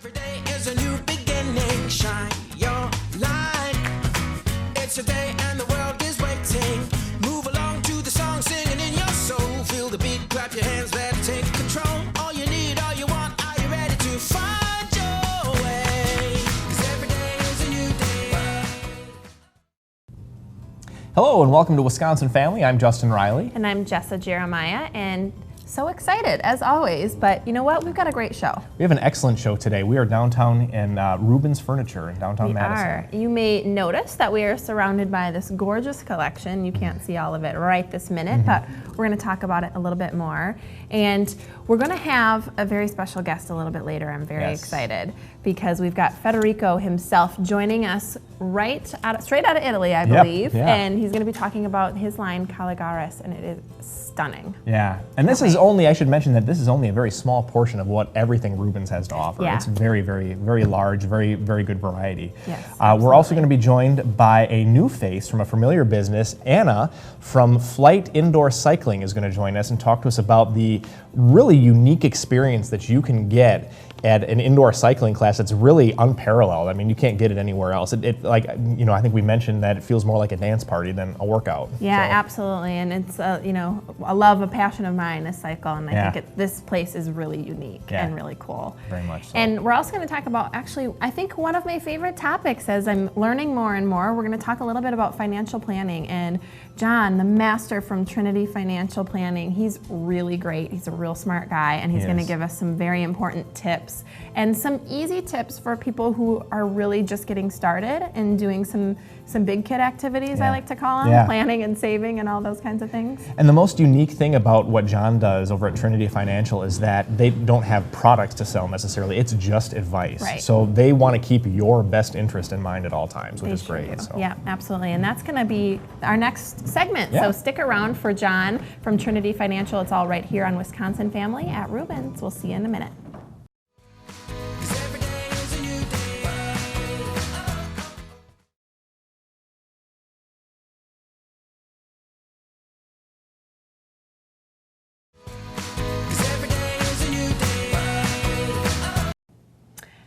Every day is a new beginning. Shine your light. It's a day and the world is waiting. Move along to the song, singing in your soul. Feel the beat, clap your hands, let's take control. All you need, all you want, are you ready to find your way? 'Cause every day is a new day. Hello and welcome to Wisconsin Family. I'm Justin Riley. And I'm Jessa Jeremiah, and so excited as always, but you know what? We've got a great show. We have an excellent show today. We are downtown in Rubens Furniture in downtown Madison. You may notice that we are surrounded by this gorgeous collection. You can't see all of it right this minute, but we're going to talk about it a little bit more. And we're going to have a very special guest a little bit later. I'm very excited because we've got Federico himself joining us straight out of Italy, I believe. Yeah. And he's going to be talking about his line Caligaris, and it is stunning. Yeah, and this is only, I should mention that this is only a very small portion of what everything Rubens has to offer. Yeah. It's very, very, very large, very, very good variety. Yes, we're also going to be joined by a new face from a familiar business. Anna from Flight Indoor Cycling is going to join us and talk to us about the really unique experience that you can get at an indoor cycling class that's really unparalleled. I mean, you can't get it anywhere else. I think we mentioned that it feels more like a dance party than a workout. Yeah, So, absolutely, and it's a love, a passion of mine, this cycle, and I think this place is really unique and really cool. Very much so. And we're also going to talk about, actually, I think one of my favorite topics as I'm learning more and more, we're going to talk a little bit about financial planning. And John, the master from Trinity Financial Planning, he's really great. He's a real smart guy, and he's going to give us some very important tips and some easy tips for people who are really just getting started and doing some big kid activities, I like to call them, planning and saving and all those kinds of things. And the most unique thing about what John does over at Trinity Financial is that they don't have products to sell necessarily. It's just advice. Right. So they want to keep your best interest in mind at all times, which is Sure great. do. So. Yeah, absolutely. And that's going to be our next segment. Yeah. So stick around for John from Trinity Financial. It's all right here on Wisconsin Family at Rubens. We'll see you in a minute.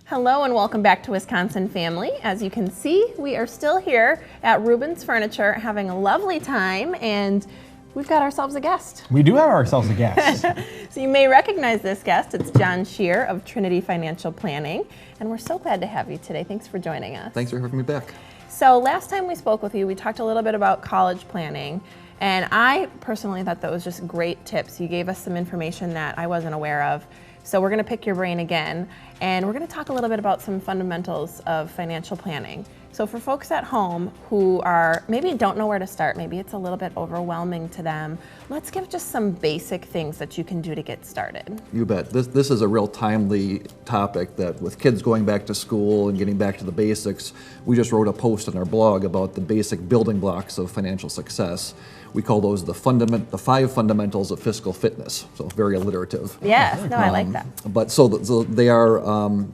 Hello and welcome back to Wisconsin Family. As you can see, we are still here at Rubens Furniture having a lovely time, and we've got ourselves a guest. We do have ourselves a guest. So you may recognize this guest. It's John Shear of Trinity Financial Planning, and we're so glad to have you today. Thanks for joining us. Thanks for having me back. So last time we spoke with you, we talked a little bit about college planning, and I personally thought that was just great tips. You gave us some information that I wasn't aware of. So we're going to pick your brain again, and we're going to talk a little bit about some fundamentals of financial planning. So for folks at home who are maybe don't know where to start, maybe it's a little bit overwhelming to them, let's give just some basic things that you can do to get started. You bet. This is a real timely topic that with kids going back to school and getting back to the basics, we just wrote a post on our blog about the basic building blocks of financial success. We call those the 5 fundamentals of fiscal fitness, so very alliterative. Yes, no, I like that. But so they are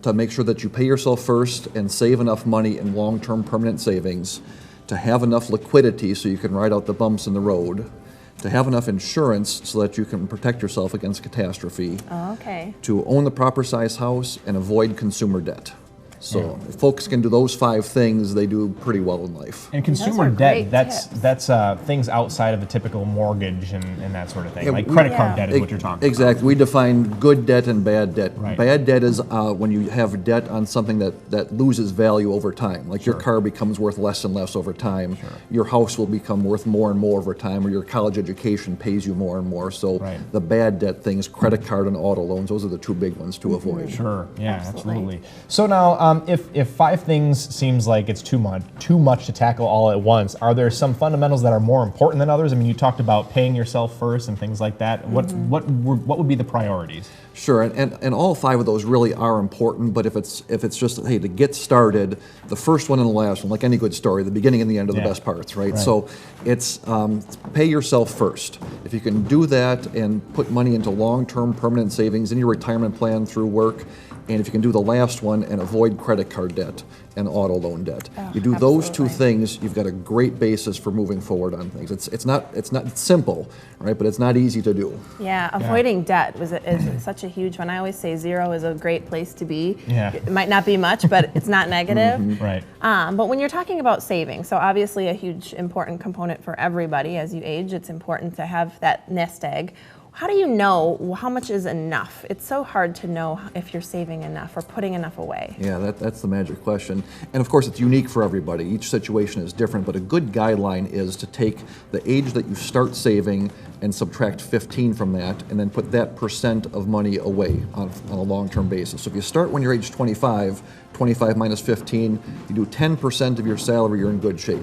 to make sure that you pay yourself first and save enough money in long-term permanent savings, to have enough liquidity so you can ride out the bumps in the road, to have enough insurance so that you can protect yourself against catastrophe, to own the proper size house, and avoid consumer debt. So if folks can do those 5 things, they do pretty well in life. And consumer debt, that's things outside of the typical mortgage and that sort of thing. Like credit card debt is what you're talking about. Exactly. We define good debt and bad debt. Right. Bad debt is when you have debt on something that loses value over time. Like your car becomes worth less and less over time. Your house will become worth more and more over time, or your college education pays you more and more. So the bad debt things, credit card and auto loans, those are the 2 big ones to avoid. Sure, yeah, absolutely. So now, if 5 things seems like it's too much to tackle all at once, are there some fundamentals that are more important than others? I mean, you talked about paying yourself first and things like that. What would be the priorities? Sure, and all 5 of those really are important, but if it's just, hey, to get started, the first one and the last one, like any good story, the beginning and the end are the best parts, right? So it's pay yourself first. If you can do that and put money into long-term permanent savings in your retirement plan through work, and if you can do the last one and avoid credit card debt and auto loan debt. Oh, You do those two absolutely. things, you've got a great basis for moving forward on things. It's not simple, right? But it's not easy to do. Yeah, avoiding debt is such a huge one. I always say 0 is a great place to be. Yeah. It might not be much, but it's not negative. Right. But when you're talking about saving, so obviously a huge important component for everybody as you age, it's important to have that nest egg. How do you know how much is enough? It's so hard to know if you're saving enough or putting enough away. Yeah, that's the magic question. And of course, it's unique for everybody. Each situation is different, but a good guideline is to take the age that you start saving and subtract 15 from that, and then put that percent of money away on a long-term basis. So if you start when you're age 25, 25 minus 15, you do 10% of your salary, you're in good shape.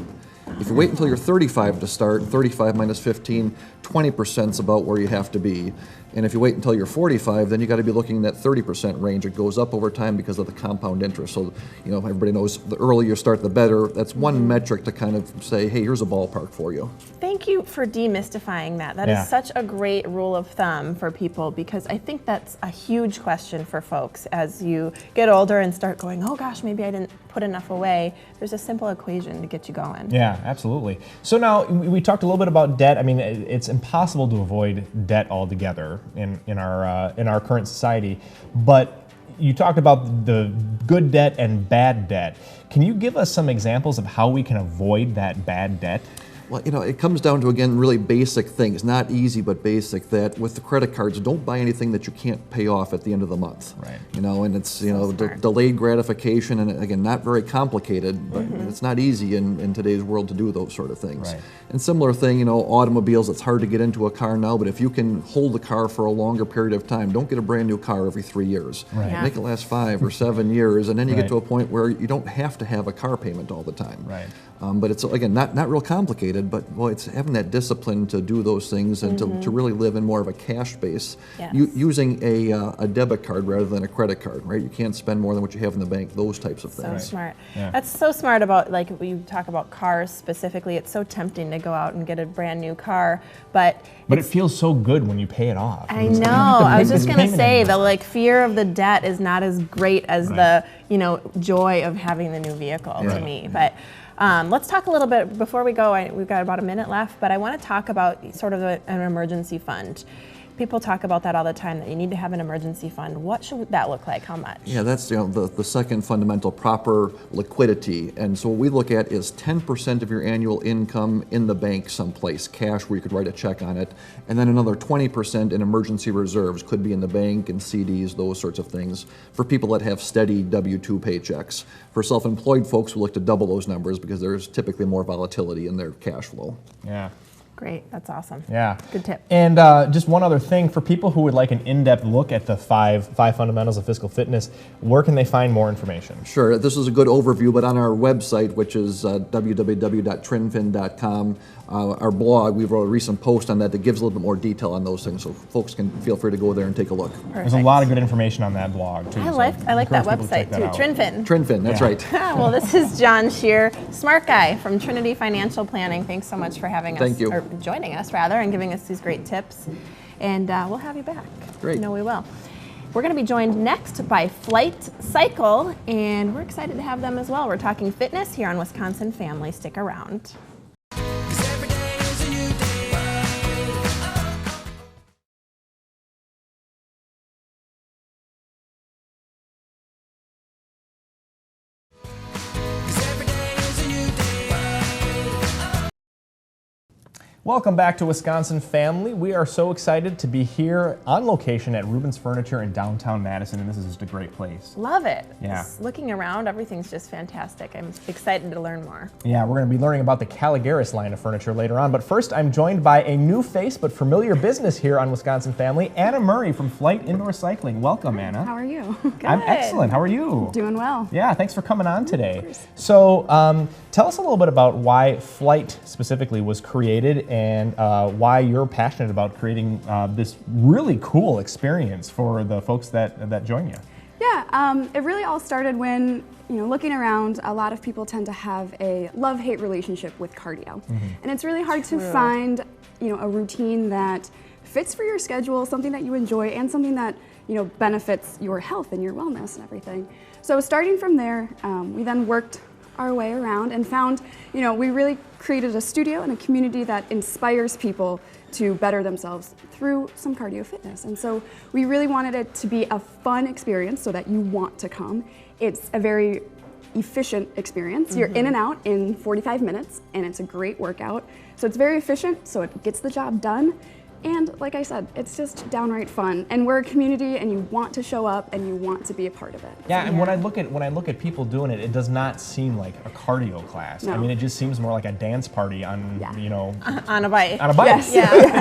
If you wait until you're 35 to start, 35 minus 15, 20% is about where you have to be. And if you wait until you're 45, then you got to be looking in that 30% range. It goes up over time because of the compound interest. So, you know, everybody knows the earlier you start, the better. That's one metric to kind of say, hey, here's a ballpark for you. Thank you for demystifying that. That Yeah. is such a great rule of thumb for people, because I think that's a huge question for folks as you get older and start going, oh gosh, maybe I didn't put enough away. There's a simple equation to get you going. Yeah, absolutely. So now we talked a little bit about debt. I mean, it's impossible to avoid debt altogether in our current society. But you talked about the good debt and bad debt. Can you give us some examples of how we can avoid that bad debt? Well, you know, it comes down to, again, really basic things, not easy, but basic, that with the credit cards, don't buy anything that you can't pay off at the end of the month. Right. You know, and it's, you know, smart. delayed gratification, and again, not very complicated, but it's not easy in today's world to do those sort of things. Right. And similar thing, you know, automobiles, it's hard to get into a car now, but if you can hold the car for a longer period of time, don't get a brand new car every 3 years. Right. Yeah. Make it last 5 or 7 years, and then you Right. get to a point where you don't have to have a car payment all the time. Right. But it's, again, not real complicated, but well, it's having that discipline to do those things and to really live in more of a cash base, Yes. using a debit card rather than a credit card, right? You can't spend more than what you have in the bank, those types of So things. smart. Yeah. That's so smart about, like, we talk about cars specifically. It's so tempting to go out and get a brand new car, but But it feels so good when you pay it off. I know. I was just gonna payment say anymore. the like fear of the debt is not as great as the joy of having the new vehicle to Right. me. But let's talk a little bit before we go. We've got about a minute left, but I want to talk about sort of an emergency fund. People talk about that all the time, that you need to have an emergency fund. What should that look like? How much? Yeah, that's the second fundamental, proper liquidity. And so what we look at is 10% of your annual income in the bank someplace, cash where you could write a check on it, and then another 20% in emergency reserves, could be in the bank and CDs, those sorts of things, for people that have steady W-2 paychecks. For self-employed folks, we look to double those numbers because there's typically more volatility in their cash flow. Yeah. Great. That's awesome. Yeah. Good tip. And just one other thing, for people who would like an in-depth look at the five fundamentals of fiscal fitness, where can they find more information? Sure, this is a good overview, but on our website, which is www.trinfin.com, our blog, we wrote a recent post on that gives a little bit more detail on those things, so folks can feel free to go there and take a look. There's a lot of good information on that blog, too. I so like that encourage people to website check that too. out. Trinfin. Trinfin, that's Yeah. right. Well, this is John Shear, smart guy from Trinity Financial Planning. Thanks so much for having us, Thank you. or joining us rather, and giving us these great tips. And we'll have you back. Great. You know we will. We're going to be joined next by Flight Cycle, and we're excited to have them as well. We're talking fitness here on Wisconsin Family. Stick around. 'Cause every day is a new day. Welcome back to Wisconsin Family. We are so excited to be here on location at Rubens Furniture in downtown Madison, and this is just a great place. Love it. Yeah. Just looking around, everything's just fantastic. I'm excited to learn more. Yeah, we're going to be learning about the Caligaris line of furniture later on, but first I'm joined by a new face but familiar business here on Wisconsin Family, Anna Murray from Flight Indoor Cycling. Welcome, Anna. How are you? I'm Good. excellent. How are you? Doing well. Yeah, thanks for coming on today. So tell us a little bit about why Flight specifically was created and why you're passionate about creating this really cool experience for the folks that join you. Yeah, it really all started when, looking around, a lot of people tend to have a love-hate relationship with cardio. And it's really hard to find, a routine that fits for your schedule, something that you enjoy, and something that benefits your health and your wellness and everything. So starting from there, we then worked our way around and found, we really created a studio and a community that inspires people to better themselves through some cardio fitness. And so we really wanted it to be a fun experience so that you want to come. It's a very efficient experience. You're in and out in 45 minutes, and it's a great workout. So it's very efficient, so it gets the job done. And like I said, it's just downright fun. And we're a community, and you want to show up, and you want to be a part of it. Yeah, and when I look at people doing it, it does not seem like a cardio class. No. I mean, it just seems more like a dance party on, On a bike. on a bike. Yes.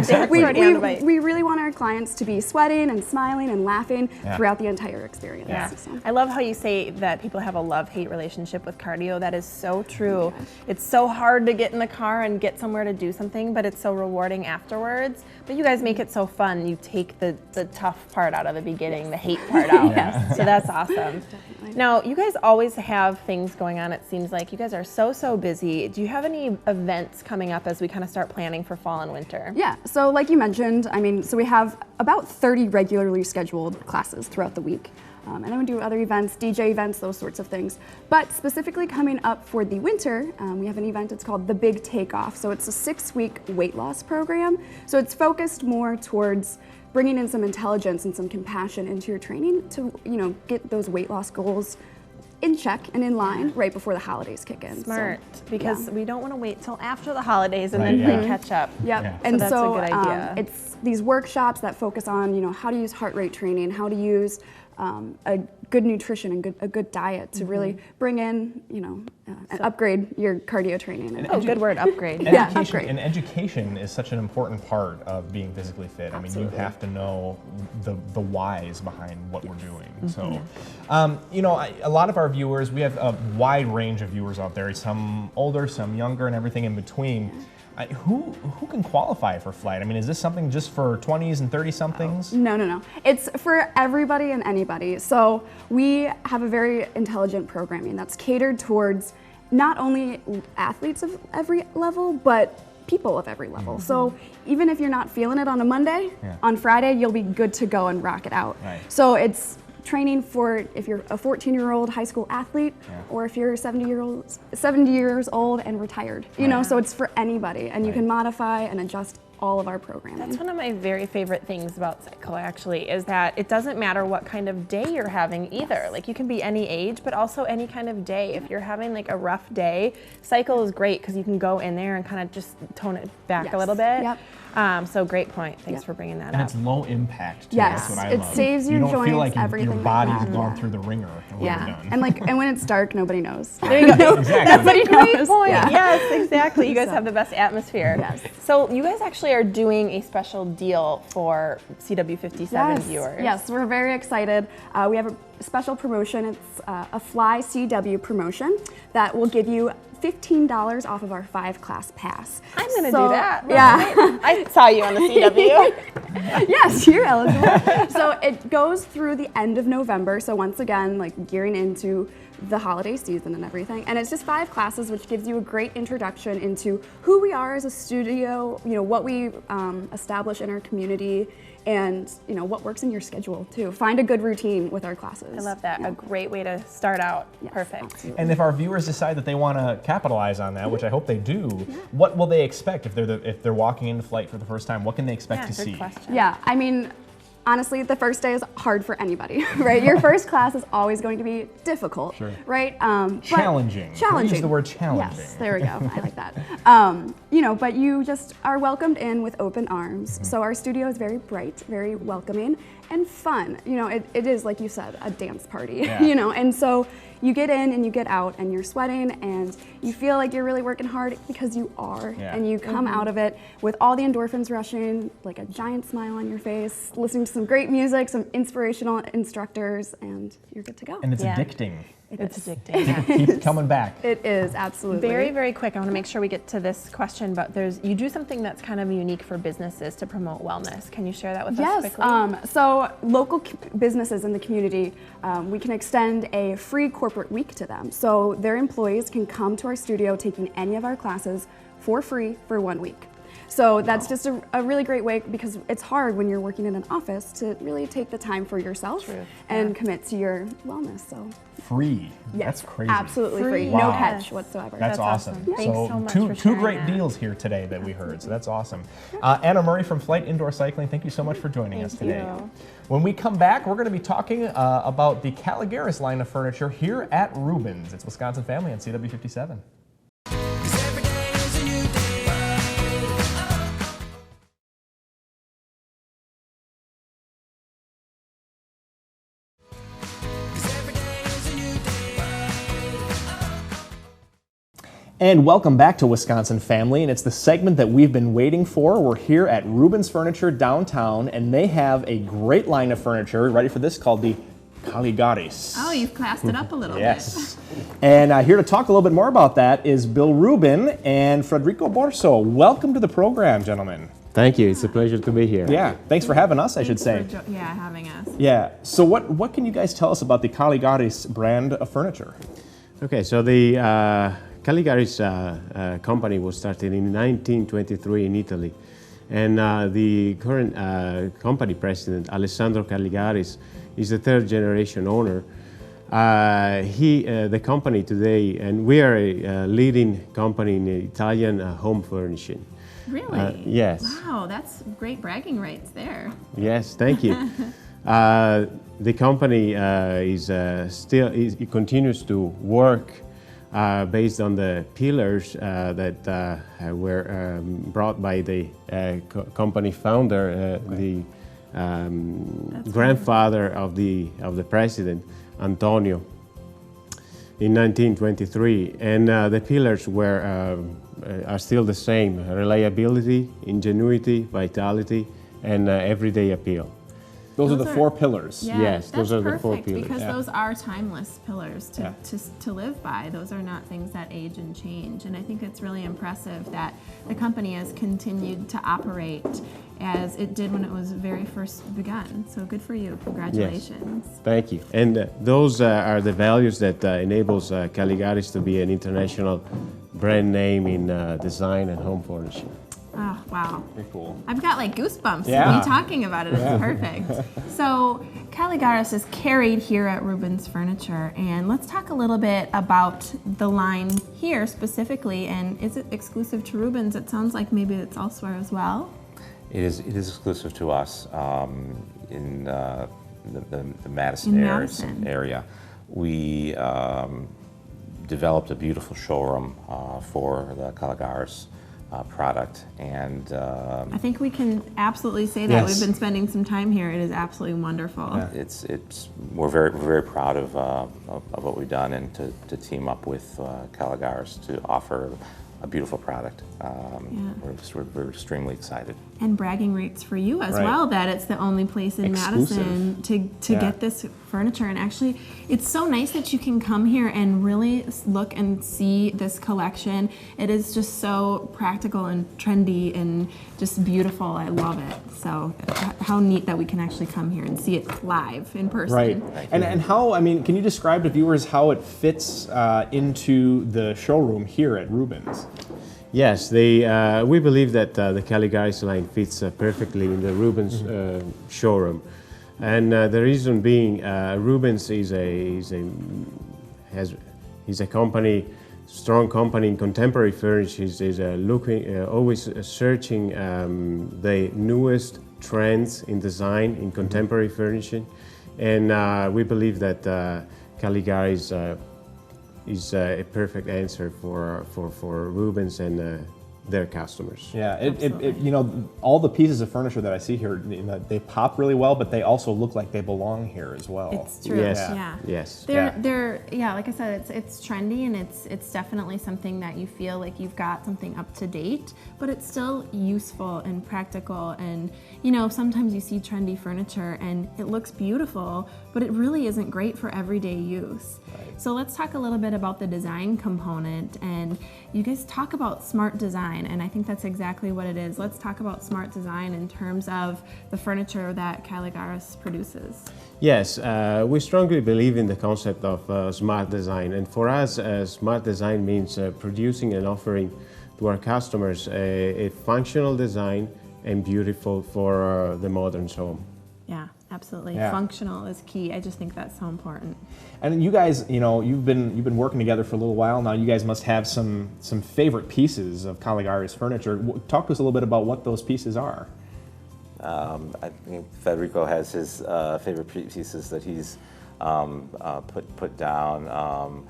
Yeah, we, party on a bike. we really want our clients to be sweating and smiling and laughing throughout the entire experience. Yeah. So. I love how you say that people have a love-hate relationship with cardio. That is so true. It's so hard to get in the car and get somewhere to do something, but it's so rewarding afterwards. But you guys make it so fun. You take the tough part out of the beginning, the hate part out. So that's awesome. Now, you guys always have things going on, it seems like. You guys are so busy. Do you have any events coming up as we kind of start planning for fall and winter? Yeah, so like you mentioned, so we have about 30 regularly scheduled classes throughout the week. And then we do other events, DJ events, those sorts of things. But specifically coming up for the winter, we have an event, it's called The Big Takeoff. So it's a 6-week weight loss program. So it's focused more towards bringing in some intelligence and some compassion into your training to, get those weight loss goals in check and in line right before the holidays kick in. Smart, So, because we don't want to wait till after the holidays and then play catch up. Yep. Yeah. And that's a good idea. It's these workshops that focus on, how to use heart rate training, how to use a good nutrition and a good diet to really bring in, and upgrade your cardio training. Oh, good word, upgrade. Education, and education is such an important part of being physically fit. Absolutely. I mean, you have to know the whys behind what we're doing. So, a lot of our viewers, we have a wide range of viewers out there, some older, some younger, and everything in between. Who can qualify for Flight? I mean, is this something just for 20s and 30-somethings? No. It's for everybody and anybody. So we have a very intelligent programming that's catered towards not only athletes of every level, but people of every level. So even if you're not feeling it on a Monday, on Friday, you'll be good to go and rock it out. Right. So it's training for if you're a 14-year-old high school athlete or if you're 70 years old and retired. So it's for anybody, and you can modify and adjust all of our programming. That's one of my very favorite things about cycle, actually, is that it doesn't matter what kind of day you're having either. Like, you can be any age, but also any kind of day. If you're having like a rough day, cycle is great because you can go in there and kind of just tone it back a little bit. Yep. So great point. Thanks for bringing that And up. it's low impact, too. Yes, That's what I it love. saves your you don't joints, feel like everything your like body's that. gone through the ringer when you're done. And when it's dark, nobody knows. There you go. Exactly. That's a great knows. point. Yeah. Yes, exactly. You guys have the best atmosphere. Yes. So you guys actually are doing a special deal for CW57 viewers. Yes, we're very excited. We have a special promotion. It's a Fly CW promotion that will give you $15 off of our 5-class pass. I'm going to So, do that. Yeah. I saw you on the CW. Yes, you're eligible. So it goes through the end of November. So once again, like gearing into the holiday season and everything. And it's just 5 classes, which gives you a great introduction into who we are as a studio, what we establish in our community, and what works in your schedule too. Find a good routine with our classes. I love that. A great way to start out. Perfect. Absolutely. And if our viewers decide that they want to capitalize on that, which I hope they do, what will they expect if they're walking into Flight for the first time? What can they expect to Good see? question. Yeah, honestly, the first day is hard for anybody, right? Your first class is always going to be difficult, right? But Challenging. Challenging. Use the word challenging. Yes, there we go. I like that. But you just are welcomed in with open arms. So our studio is very bright, very welcoming, and fun. It is, like you said, a dance party, and so you get in and you get out and you're sweating and you feel like you're really working hard because you are, and you come out of it with all the endorphins rushing, like a giant smile on your face, listening to some great music, some inspirational instructors, and you're good to go. And it's addicting. It's addicting. Keep coming back. It is, absolutely. Very, very quick. I want to make sure we get to this question, but you do something that's kind of unique for businesses to promote wellness. Can you share that with us quickly? Yes. So local businesses in the community, we can extend a free corporate week to them. So their employees can come to our studio taking any of our classes for free for 1 week. So that's just a really great way, because it's hard when you're working in an office to really take the time for yourself and commit to your wellness. So Free. yes, That's crazy. absolutely free, Free. no Wow. catch whatsoever. That's awesome. Thanks so much two for sharing great that. deals here today that we heard. So that's awesome. Anna Murray from Flight Indoor Cycling, thank you so much for joining us today. you. When we come back, we're going to be talking about the Caligaris line of furniture here at Rubens. It's Wisconsin Family on CW57. 'Cause every day is a new day. And welcome back to Wisconsin Family, and it's the segment that we've been waiting for. We're here at Rubens Furniture downtown, and they have a great line of furniture, ready for this, called the Caligaris. Oh, you've classed it up a little Yes. And here to talk a little bit more about that is Bill Rubin and Federico Borso. Welcome to the program, gentlemen. Thank you. It's a pleasure to be here. Yeah, thanks for having us, I should say. bit. Having us. Yeah, so what can you guys tell us about the Caligaris brand of furniture? Okay, so the Caligaris company was started in 1923 in Italy. And the current company president, Alessandro Caligaris, is the third generation owner. The company today, and we are a leading company in Italian home furnishing. Really? Yes. Wow, that's great bragging rights there. Yes, thank you. The company it continues to work based on the pillars that were brought by the company founder, the grandfather of the president, Antonio, in 1923. And the pillars are still the same: reliability, ingenuity, vitality, and everyday appeal. Those are the four pillars. Yeah, Yes, those that's are the four perfect, pillars. because Yeah. those are timeless pillars Yeah. to live by. Those are not things that age and change. And I think it's really impressive that the company has continued to operate as it did when it was very first begun. So good for you. Congratulations. Thank you. And those are the values that enables Caligaris to be an international brand name in design and home furnishing. Oh, wow. Very cool. I've got like goosebumps Yeah. me talking about it. It's perfect. So Caligaris is carried here at Rubens Furniture, and let's talk a little bit about the line here specifically. And is it exclusive to Rubens? It sounds like maybe it's elsewhere as well. It is exclusive to us in the Madison In Madison. area. We developed a beautiful showroom for the Caligaris product, and I think we can absolutely say that. Yes. We've been spending some time here. It is absolutely wonderful. we're very proud of what we've done, and to team up with Caligaris to offer a beautiful product. We're extremely excited. And bragging rights for you as Right. well, that it's the only place in Exclusive. Madison to Yeah. get this furniture. And actually, it's so nice that you can come here and really look and see this collection. It is just so practical and trendy and just beautiful. I love it. So how neat that we can actually come here and see it live in person. Right. And how, I mean, can you describe to viewers how it fits into the showroom here at Rubens? Yes, we believe that the Caligaris line fits perfectly in the Rubens showroom, and the reason being, Rubens is a company, strong company in contemporary furniture. Is always searching the newest trends in design in contemporary furnishing, and we believe that Caligaris is a perfect answer for Rubens and their customers. Yeah, you know, all the pieces of furniture that I see here, you know, they pop really well, but they also look like they belong here as well. It's true. Yes. Yeah. Yes. They're like I said, it's trendy, and it's definitely something that you feel like you've got something up to date, but it's still useful and practical. And you know, sometimes you see trendy furniture and it looks beautiful, but it really isn't great for everyday use. Right. So let's talk a little bit about the design component. And you guys talk about smart design, and I think that's exactly what it is. Let's talk about smart design in terms of the furniture that Caligaris produces. Yes, we strongly believe in the concept of smart design, and for us, smart design means producing and offering to our customers a functional design and beautiful for the modern home. Yeah, absolutely. Yeah. Functional is key. I just think that's so important. And you guys, you've been working together for a little while now. You guys must have some favorite pieces of Caligari's furniture. Talk to us a little bit about what those pieces are. I think Federico has his favorite pieces that he's put down.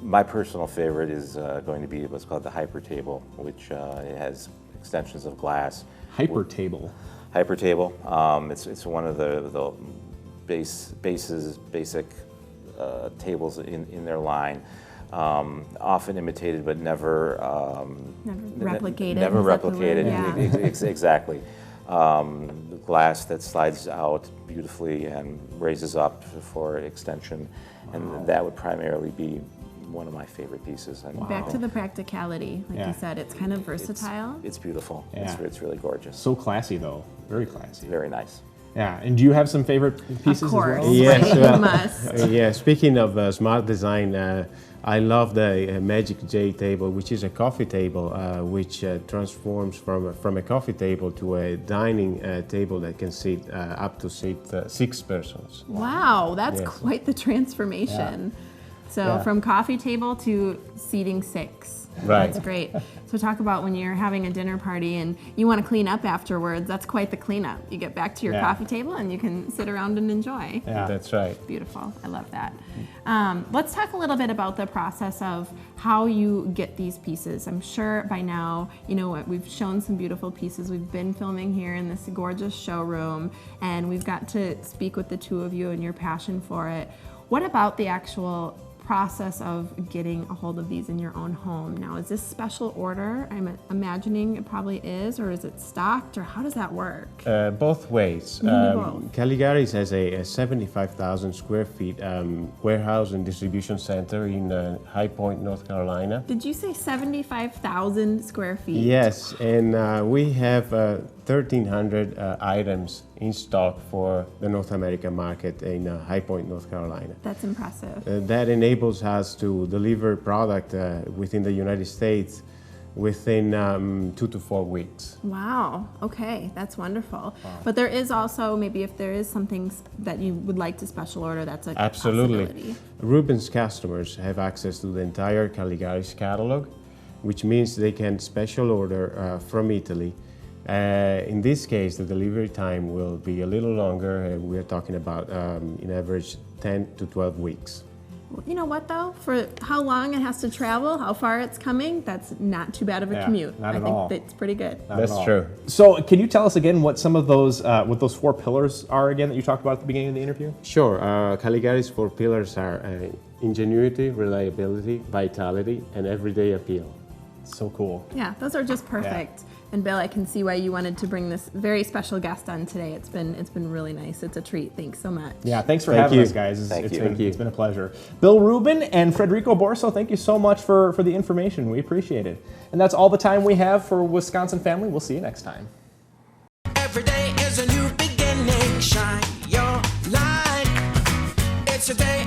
My personal favorite is going to be what's called the Hyper Table, which it has extensions of glass. Hyper Table. Hyper Table. It's one of the basic tables in their line. Often imitated, but never Replicated. Never Is that the replicated. word? Yeah. Exactly. Glass that slides out beautifully and raises up for extension, and that would primarily be one of my favorite pieces. And Back to the practicality, like Yeah. you said, it's kind of versatile. It's beautiful. Yeah. It's really gorgeous. So classy, though. Very classy. Very nice. Yeah. And do you have some favorite pieces Of course. as well? Yes, Right, you well, must. yeah. Speaking of smart design, I love the Magic J table, which is a coffee table, which transforms from a coffee table to a dining table that can seat up to 6 persons. Wow, that's Yes. quite the transformation. So Yeah. from coffee table to seating 6. Right. That's great. So talk about when you're having a dinner party and you want to clean up afterwards. That's quite the cleanup. You get back to your Yeah. coffee table and you can sit around and enjoy. Yeah. That's right. Beautiful. I love that. Let's talk a little bit about the process of how you get these pieces. I'm sure by now, you know what, we've shown some beautiful pieces. We've been filming here in this gorgeous showroom, and we've got to speak with the two of you and your passion for it. What about the actual process of getting a hold of these in your own home? Now, is this special order? I'm imagining it probably is, or is it stocked, or how does that work? Both ways. You can do both. Caligari's has a 75,000 square feet warehouse and distribution center in High Point, North Carolina. Did you say 75,000 square feet? Yes, and we have 1,300 items in stock for the North American market in High Point, North Carolina. That's impressive. That enables us to deliver product within the United States within 2 to 4 weeks. Wow. Okay, that's wonderful. But there is also, maybe if there is something that you would like to special order, that's a Absolutely. possibility. Rubens customers have access to the entire Caligari's catalog, which means they can special order from Italy. In this case, the delivery time will be a little longer. We are talking about, in average, 10 to 12 weeks. You know what though? For how long it has to travel, how far it's coming, that's not too bad of a Yeah, commute. not I at think all. that's pretty good. Not That's at all. true. So, can you tell us again what some of those, what those 4 pillars are again that you talked about at the beginning of the interview? Sure. Caligari's 4 pillars are ingenuity, reliability, vitality, and everyday appeal. So cool. Yeah, those are just perfect. And Bill, I can see why you wanted to bring this very special guest on today. It's been really nice. It's a treat. Thanks so much. Yeah, thanks for Thank having you. us, guys. Thank you. Thank you. It's been a pleasure. Bill Rubin and Federico Borso, thank you so much for the information. We appreciate it. And that's all the time we have for Wisconsin Family. We'll see you next time. Every day is a new beginning. Shine your light. It's a day